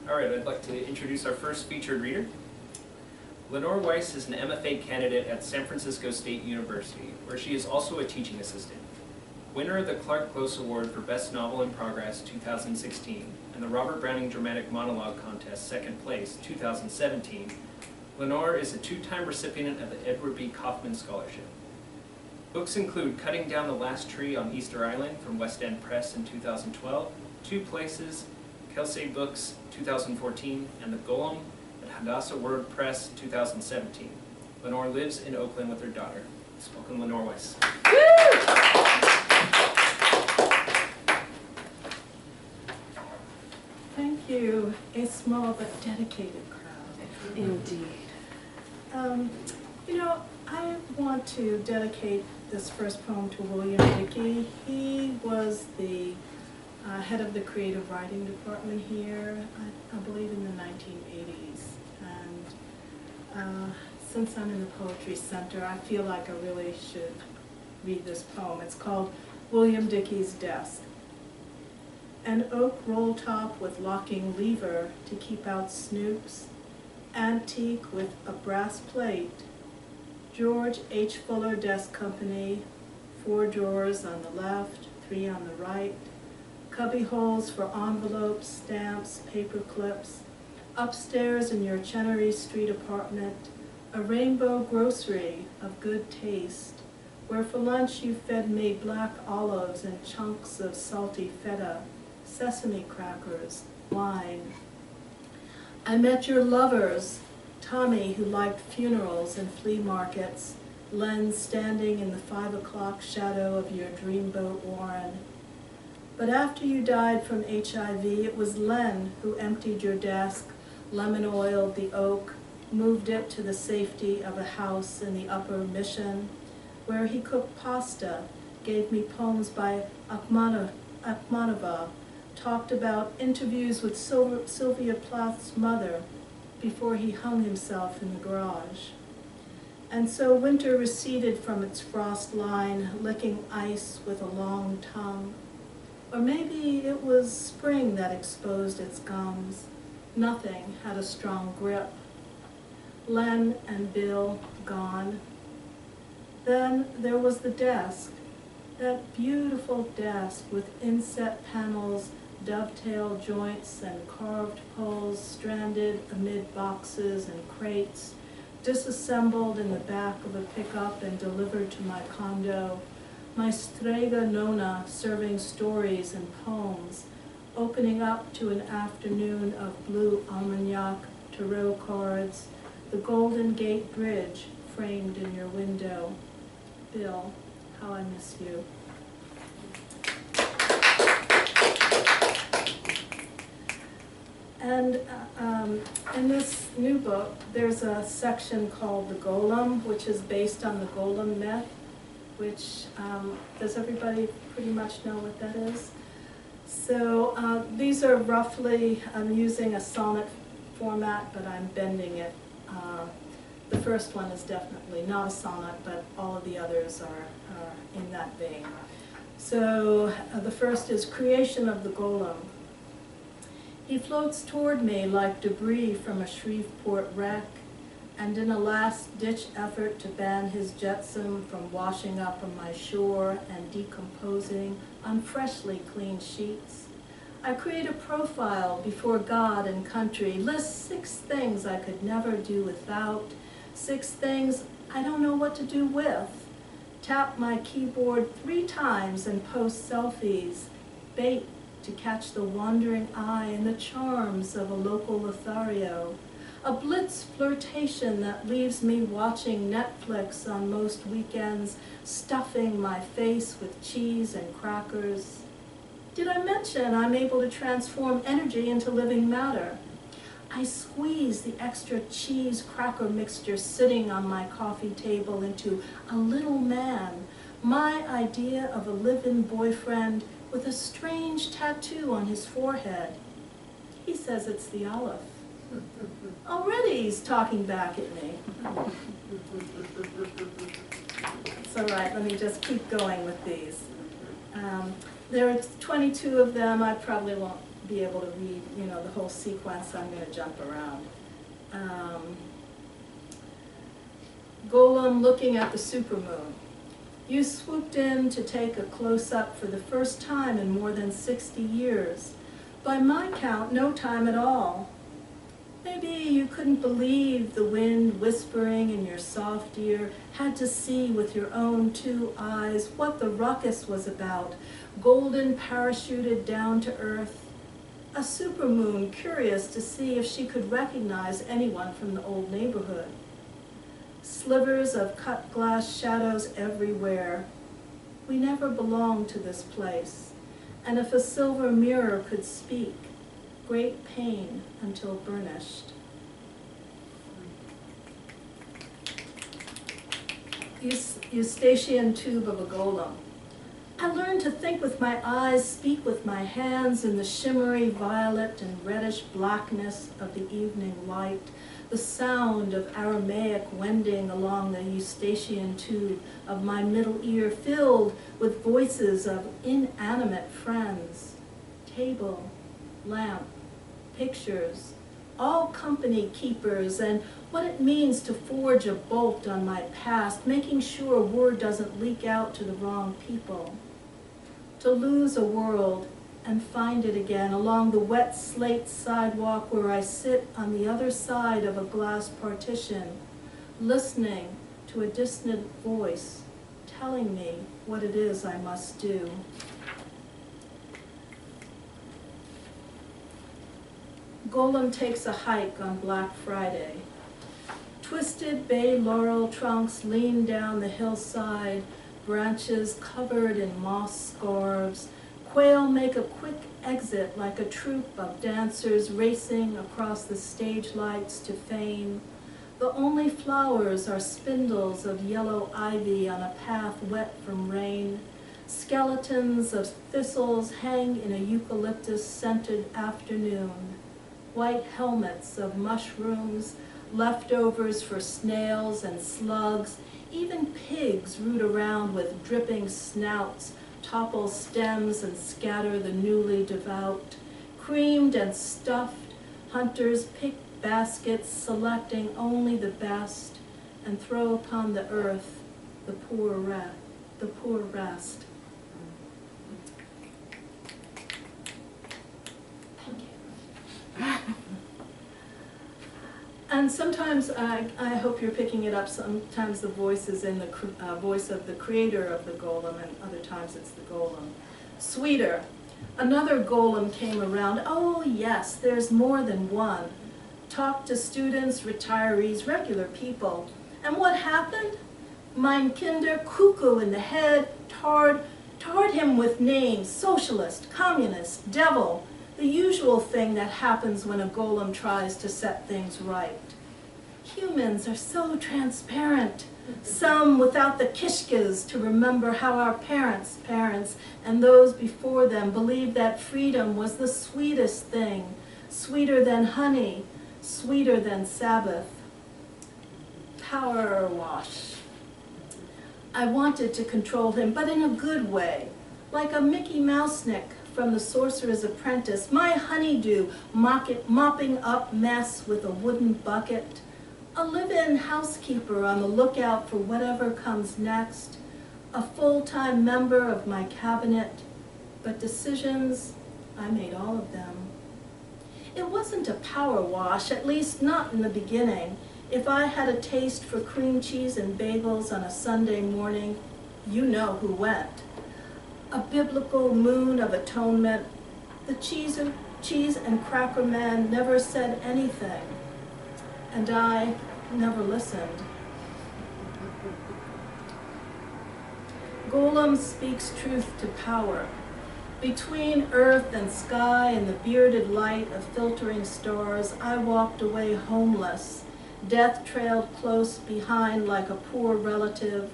All right, I'd like to introduce our first featured reader. Lenore Weiss is an MFA candidate at San Francisco State University, where she is also a teaching assistant. Winner of the Clark Close Award for Best Novel in Progress 2016 and the Robert Browning Dramatic Monologue Contest second place 2017, Lenore is a two-time recipient of the Edward B. Kaufmann Scholarship. Books include Cutting Down the Last Tree on Easter Island from West End Press in 2012, Two Places, Kelsay Books 2014, and The Golem at Hadassa Word Press 2017. Lenore lives in Oakland with her daughter. Let's welcome Lenore Weiss. Thank you. A small but dedicated crowd, indeed. You know, I want to dedicate this first poem to William Dickey. He was the head of the creative writing department here, I believe in the 1980s. And since I'm in the Poetry Center, I feel like I really should read this poem. It's called William Dickey's Desk. An oak roll top with locking lever to keep out snoops, antique with a brass plate, George H. Fuller Desk Company, 4 drawers on the left, 3 on the right, cubby holes for envelopes, stamps, paper clips, upstairs in your Chenery Street apartment, a rainbow grocery of good taste, where for lunch you fed me black olives and chunks of salty feta, sesame crackers, wine. I met your lovers, Tommy, who liked funerals and flea markets, Len standing in the 5 o'clock shadow of your dreamboat Warren. But after you died from HIV, it was Len who emptied your desk, lemon-oiled the oak, moved it to the safety of a house in the Upper Mission, where he cooked pasta, gave me poems by Akhmatova, talked about interviews with Sylvia Plath's mother before he hung himself in the garage. And so winter receded from its frost line, licking ice with a long tongue. Or maybe it was spring that exposed its gums. Nothing had a strong grip. Len and Bill gone. Then there was the desk, that beautiful desk with inset panels, dovetail joints, and carved poles stranded amid boxes and crates, disassembled in the back of a pickup and delivered to my condo, my strega nona serving stories and poems, opening up to an afternoon of blue Armagnac tarot cards, the Golden Gate Bridge framed in your window. Bill, how I miss you. And in this new book, there's a section called The Golem, which is based on the Golem myth, which, does everybody pretty much know what that is? So these are roughly, I'm using a sonnet format, but I'm bending it. The first one is definitely not a sonnet, but all of the others are in that vein. So the first is Creation of the Golem. He floats toward me like debris from a Shreveport wreck, and in a last-ditch effort to ban his jetsam from washing up on my shore and decomposing on freshly cleaned sheets, I create a profile before God and country, list 6 things I could never do without, 6 things I don't know what to do with, tap my keyboard 3 times and post selfies, bait to catch the wandering eye and the charms of a local Lothario, a blitz flirtation that leaves me watching Netflix on most weekends, stuffing my face with cheese and crackers. Did I mention I'm able to transform energy into living matter? I squeeze the extra cheese cracker mixture sitting on my coffee table into a little man, my idea of a live-in boyfriend with a strange tattoo on his forehead. He says it's the Aleph. Already he's talking back at me. It's all right, let me just keep going with these. There are 22 of them. I probably won't be able to read, you know, the whole sequence. I'm going to jump around. Golem looking at the supermoon. You swooped in to take a close-up for the first time in more than 60 years. By my count, no time at all. Maybe you couldn't believe the wind whispering in your soft ear, had to see with your own two eyes what the ruckus was about, golden parachuted down to earth. A supermoon curious to see if she could recognize anyone from the old neighborhood. Slivers of cut glass shadows everywhere. We never belonged to this place, and if a silver mirror could speak, great pain until burnished. Eustachian tube of a golem. I learned to think with my eyes, speak with my hands in the shimmery violet and reddish blackness of the evening light, the sound of Aramaic wending along the Eustachian tube of my middle ear filled with voices of inanimate friends, table, lamp, pictures, all company keepers, and what it means to forge a bolt on my past, making sure word doesn't leak out to the wrong people. To lose a world and find it again along the wet slate sidewalk where I sit on the other side of a glass partition, listening to a distant voice telling me what it is I must do. Golem takes a hike on Black Friday. Twisted bay laurel trunks lean down the hillside, branches covered in moss scarves. Quail make a quick exit like a troupe of dancers racing across the stage lights to fame. The only flowers are spindles of yellow ivy on a path wet from rain. Skeletons of thistles hang in a eucalyptus-scented afternoon. White helmets of mushrooms, leftovers for snails and slugs, even pigs root around with dripping snouts, topple stems and scatter the newly devout. Creamed and stuffed, hunters pick baskets, selecting only the best, and throw upon the earth the poor rest. And sometimes, I hope you're picking it up, sometimes the voice is in the voice of the creator of the golem, and other times it's the golem. Sweeter. Another golem came around. Oh yes, there's more than one. Talked to students, retirees, regular people. And what happened? Mein Kinder, cuckoo in the head, tarred him with names, socialist, communist, devil, the usual thing that happens when a golem tries to set things right. Humans are so transparent, some without the kishkas to remember how our parents, and those before them believed that freedom was the sweetest thing, sweeter than honey, sweeter than Sabbath. Power wash. I wanted to control him, but in a good way, like a Mickey Mouse-nick from The Sorcerer's Apprentice, my honeydew mopping up mess with a wooden bucket, a live-in housekeeper on the lookout for whatever comes next, a full-time member of my cabinet, but decisions, I made all of them. It wasn't a power wash, at least not in the beginning. If I had a taste for cream cheese and bagels on a Sunday morning, you know who went. A biblical moon of atonement. The cheese and cracker man never said anything, and I never listened. Golem speaks truth to power. Between earth and sky and the bearded light of filtering stars, I walked away homeless. Death trailed close behind like a poor relative.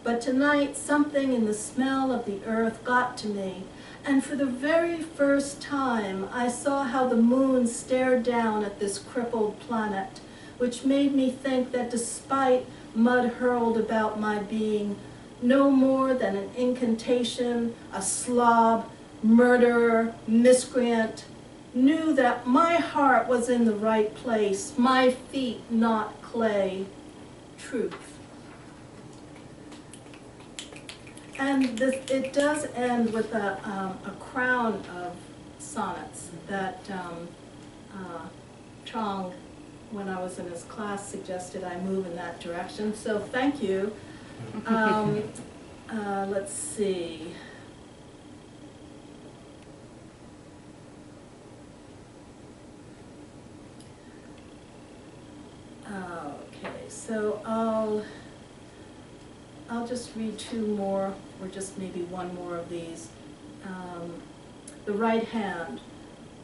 But tonight, something in the smell of the earth got to me, and for the very first time, I saw how the moon stared down at this crippled planet, which made me think that despite mud hurled about my being, no more than an incantation, a slob, murderer, miscreant, knew that my heart was in the right place, my feet not clay. Truth. And it does end with a crown of sonnets that Chong, when I was in his class, suggested I move in that direction. So thank you. Let's see. Okay, so I'll just read two more, or just maybe one more of these. The right hand.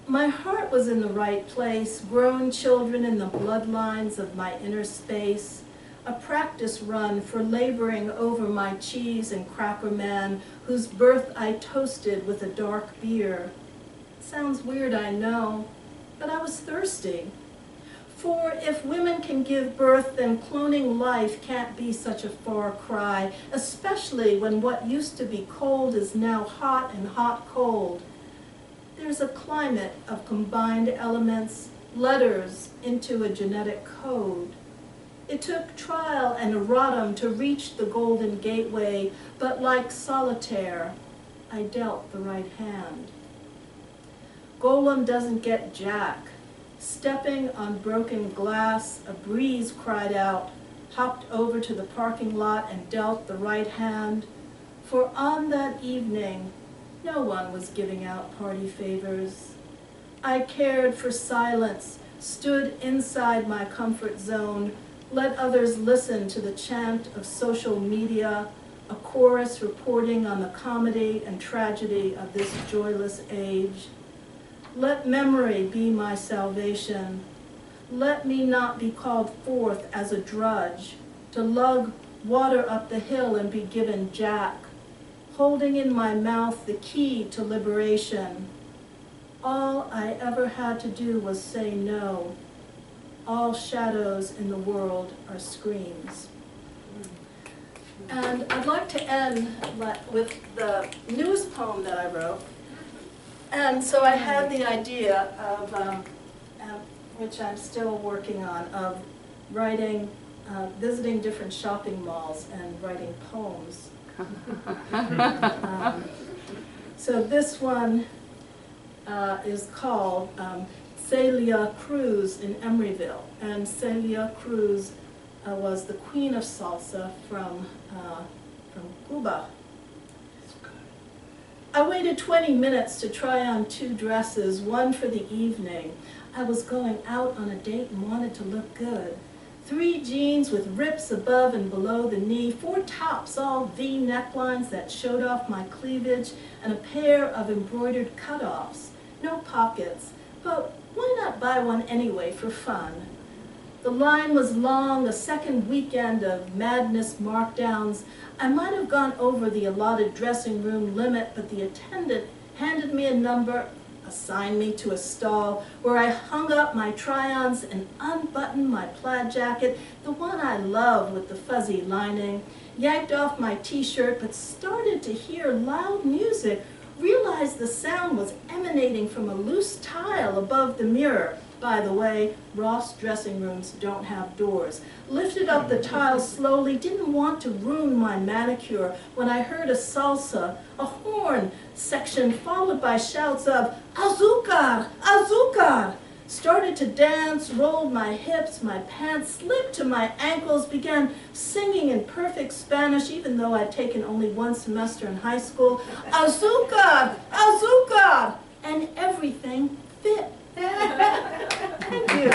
My heart was in the right place, grown children in the bloodlines of my inner space, a practice run for laboring over my cheese and cracker man, whose birth I toasted with a dark beer. Sounds weird, I know, but I was thirsty. For if women can give birth, then cloning life can't be such a far cry, especially when what used to be cold is now hot and hot cold. There's a climate of combined elements, letters into a genetic code. It took trial and erratum to reach the golden gateway, but like solitaire, I dealt the right hand. Golem doesn't get jack. Stepping on broken glass, a breeze cried out, hopped over to the parking lot and dealt the right hand. For on that evening, no one was giving out party favors. I cared for silence, stood inside my comfort zone, let others listen to the chant of social media, a chorus reporting on the comedy and tragedy of this joyless age. Let memory be my salvation. Let me not be called forth as a drudge, to lug water up the hill and be given jack, holding in my mouth the key to liberation. All I ever had to do was say no. All shadows in the world are screams. And I'd like to end with the newest poem that I wrote. And so I had the idea of, which I'm still working on, of writing, visiting different shopping malls and writing poems. So this one is called Celia Cruz in Emeryville. And Celia Cruz was the queen of salsa from Cuba. I waited 20 minutes to try on 2 dresses, one for the evening. I was going out on a date and wanted to look good. 3 jeans with rips above and below the knee, 4 tops, all V necklines that showed off my cleavage, and a pair of embroidered cutoffs. No pockets, but why not buy one anyway for fun? The line was long, a second weekend of madness markdowns. I might have gone over the allotted dressing room limit, but the attendant handed me a number, assigned me to a stall, where I hung up my try-ons and unbuttoned my plaid jacket, the one I love with the fuzzy lining, yanked off my t-shirt, but started to hear loud music, realized the sound was emanating from a loose tile above the mirror. By the way, Ross dressing rooms don't have doors. Lifted up the tile slowly, didn't want to ruin my manicure, when I heard a salsa, a horn section followed by shouts of "Azúcar! Azúcar!" Started to dance, rolled my hips, my pants slipped to my ankles, began singing in perfect Spanish, even though I'd taken only 1 semester in high school. "Azúcar! Azúcar!" And everything fit. Thank you.